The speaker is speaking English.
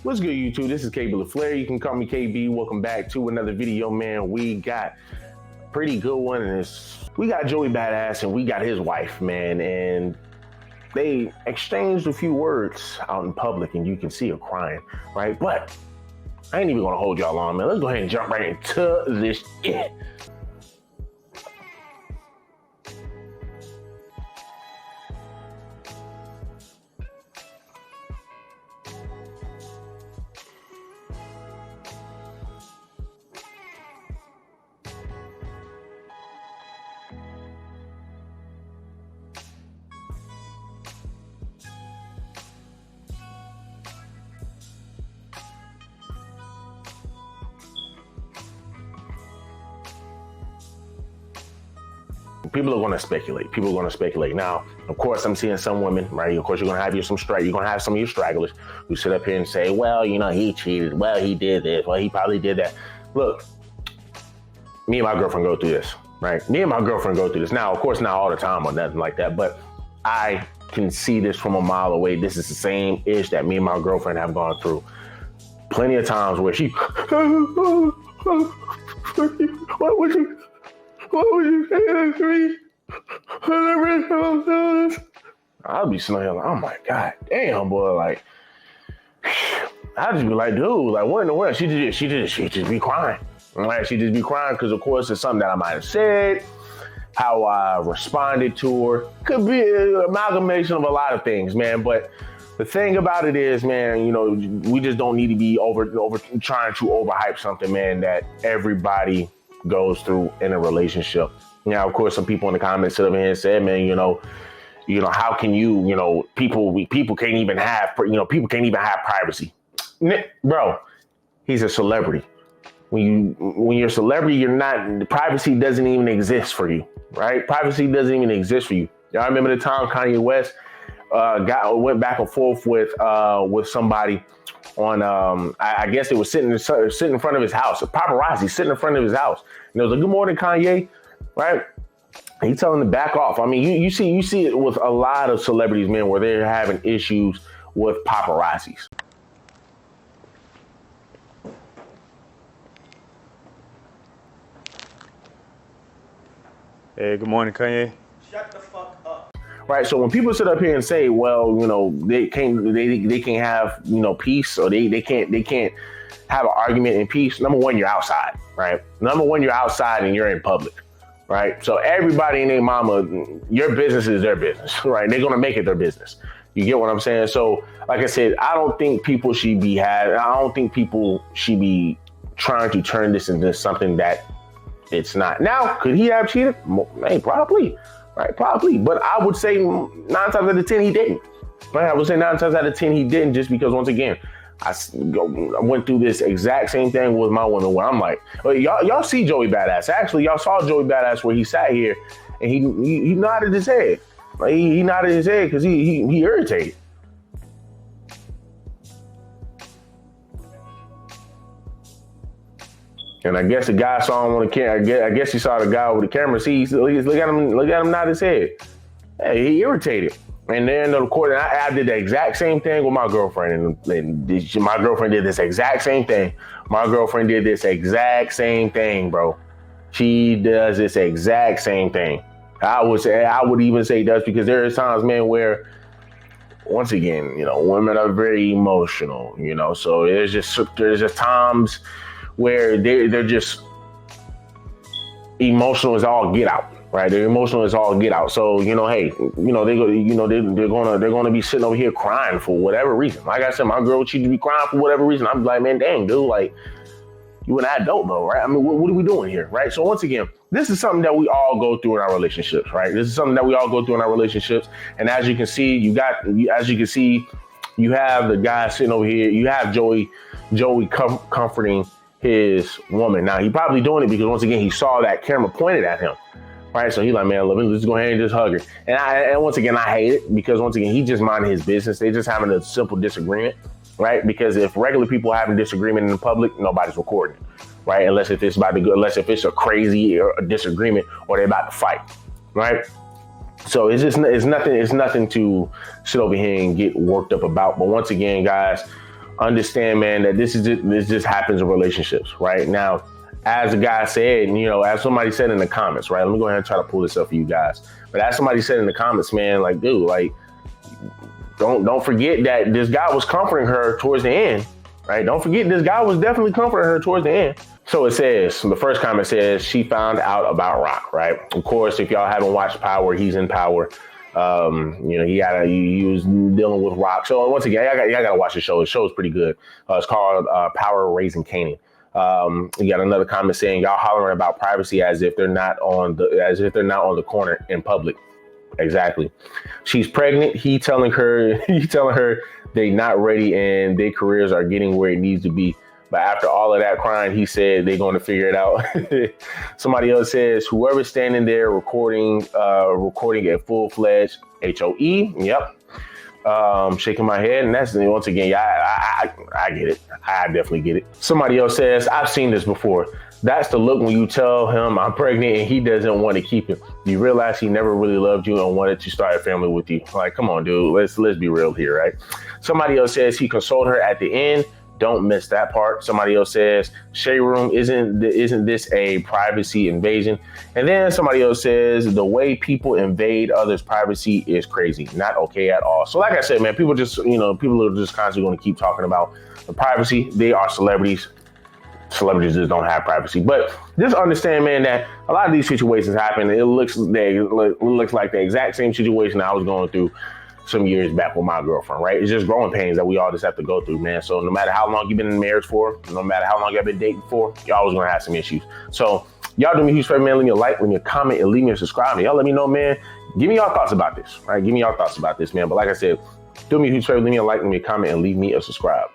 What's good, YouTube? This is KB Flair. You can call me KB. Welcome back to another video, man. We got a pretty good one in this. We got Joey Badass and we got his wife, man. And they exchanged a few words out in public and you can see her crying, right? But I ain't even gonna hold y'all long, man. Let's go ahead and jump right into this shit. People are going to speculate. People are going to speculate. Now, of course, I'm seeing some women, right? Of course, you're going to have you're going to have some of your stragglers who sit up here and say, well, you know, he cheated. Well, he did this. Well, he probably did that. Look, me and my girlfriend go through this, right? Me and my girlfriend go through this. Now, of course, not all the time or nothing like that, but I can see this from a mile away. This is the same ish that me and my girlfriend have gone through. Plenty of times where she, what would you say that to me? I'll be sitting here like, oh my God, damn, boy, like, I'll just be like, dude, like, what in the world? She just be crying. Like, she just be crying because, of course, it's something that I might have said, how I responded to her. Could be an amalgamation of a lot of things, man. But the thing about it is, man, you know, we just don't need to be over trying to overhype something, man, that everybody goes through in a relationship. Now, of course, some people in the comments sit up here and said, man, you know, how can you, people can't even have, people can't even have privacy. Bro, he's a celebrity. When you're a celebrity, privacy doesn't even exist for you, right? Privacy doesn't even exist for you. Y'all remember the time Kanye West went back and forth with somebody on, I guess it was sitting in front of his house, a paparazzi sitting in front of his house. And it was like, good morning, Kanye, right? He telling him to back off. I mean, you see it with a lot of celebrities, man, where they're having issues with paparazzis. Hey, good morning, Kanye. Shut the fuck up. Right. So when people sit up here and say, well, you know, they can't have, you know, peace, or they can't have an argument in peace. Number one, you're outside, right? Number one, you're outside and you're in public, right? So everybody and their mama, your business is their business, right? They're going to make it their business. You get what I'm saying? So, like I said, I don't think people should be trying to turn this into something that it's not. Now, could he have cheated? Hey, probably. Right, probably. But I would say 9 times out of 10, he didn't. Right? I would say 9 times out of 10, he didn't, just because, once again, I went through this exact same thing with my woman where I'm like, well, y'all see Joey Badass. Actually, y'all saw Joey Badass where he sat here and he nodded his head. Like, he nodded his head because he irritated. And I guess the guy saw him on the camera. I guess he saw the guy with the camera. See, look at him nod his head. Hey, he irritated. And then, of course, I did the exact same thing with my girlfriend. And my girlfriend did this exact same thing. My girlfriend did this exact same thing, bro. She does this exact same thing. I would even say does, because there are times, man, where, once again, you know, women are very emotional, you know. So there's just times where they're just emotional as all get out, right? They're emotional as all get out. So, you know, hey, you know, they're gonna be sitting over here crying for whatever reason. Like I said, my girl, she'd be crying for whatever reason. I'm like, man, dang, dude, like, you an adult though, right? I mean, what are we doing here, right? So once again, this is something that we all go through in our relationships, right? This is something that we all go through in our relationships. And as you can see, you have the guy sitting over here. You have Joey comforting his woman. Now, he probably doing it because, once again, he saw that camera pointed at him, right? So he's like, man, let's go ahead and just hug her. And once again, I hate it because, once again, he just minding his business. They just having a simple disagreement, right? Because if regular people having disagreement in the public, nobody's recording it, right? Unless if it's a crazy disagreement or they're about to fight, right? So it's nothing to sit over here and get worked up about. But once again, guys, understand, man, that this just happens in relationships, right? Now, as a guy said, and, as somebody said in the comments, right? Let me go ahead and try to pull this up for you guys. But as somebody said in the comments, man, like, dude, like, don't forget that this guy was comforting her towards the end, right? Don't forget this guy was definitely comforting her towards the end. So it says, the first comment says, she found out about Rock, right? Of course, if y'all haven't watched Power, he's in Power. He was dealing with Rock. So once again, y'all gotta watch the show. The show is pretty good. It's called Power Raising Canaan. You got another comment saying y'all hollering about privacy as if they're not on the corner in public. Exactly. She's pregnant. He telling her they not ready and their careers are getting where it needs to be. But after all of that crying, he said they're going to figure it out. Somebody else says, whoever's standing there recording a full-fledged HOE. Yep. Shaking my head. And that's, once again, I get it. I definitely get it. Somebody else says, I've seen this before. That's the look when you tell him I'm pregnant and he doesn't want to keep it. You realize he never really loved you and wanted to start a family with you. Like, come on, dude. Let's be real here, right? Somebody else says he consoled her at the end. Don't miss that part. Somebody else says, Shade Room, isn't this a privacy invasion? And then somebody else says, the way people invade others' privacy is crazy. Not okay at all. So like I said, man, people are just constantly going to keep talking about the privacy. They are celebrities. Celebrities just don't have privacy. But just understand, man, that a lot of these situations happen. It looks like the exact same situation I was going through some years back with my girlfriend, right? It's just growing pains that we all just have to go through, man. So no matter how long you've been in marriage for, no matter how long you've been dating for, you're always gonna have some issues. So y'all do me a huge favor, man. Leave me a like, leave me a comment, and leave me a subscribe. And y'all let me know, man. Give me your thoughts about this, right? Give me your thoughts about this, man. But like I said, do me a huge favor, leave me a like, leave me a comment, and leave me a subscribe.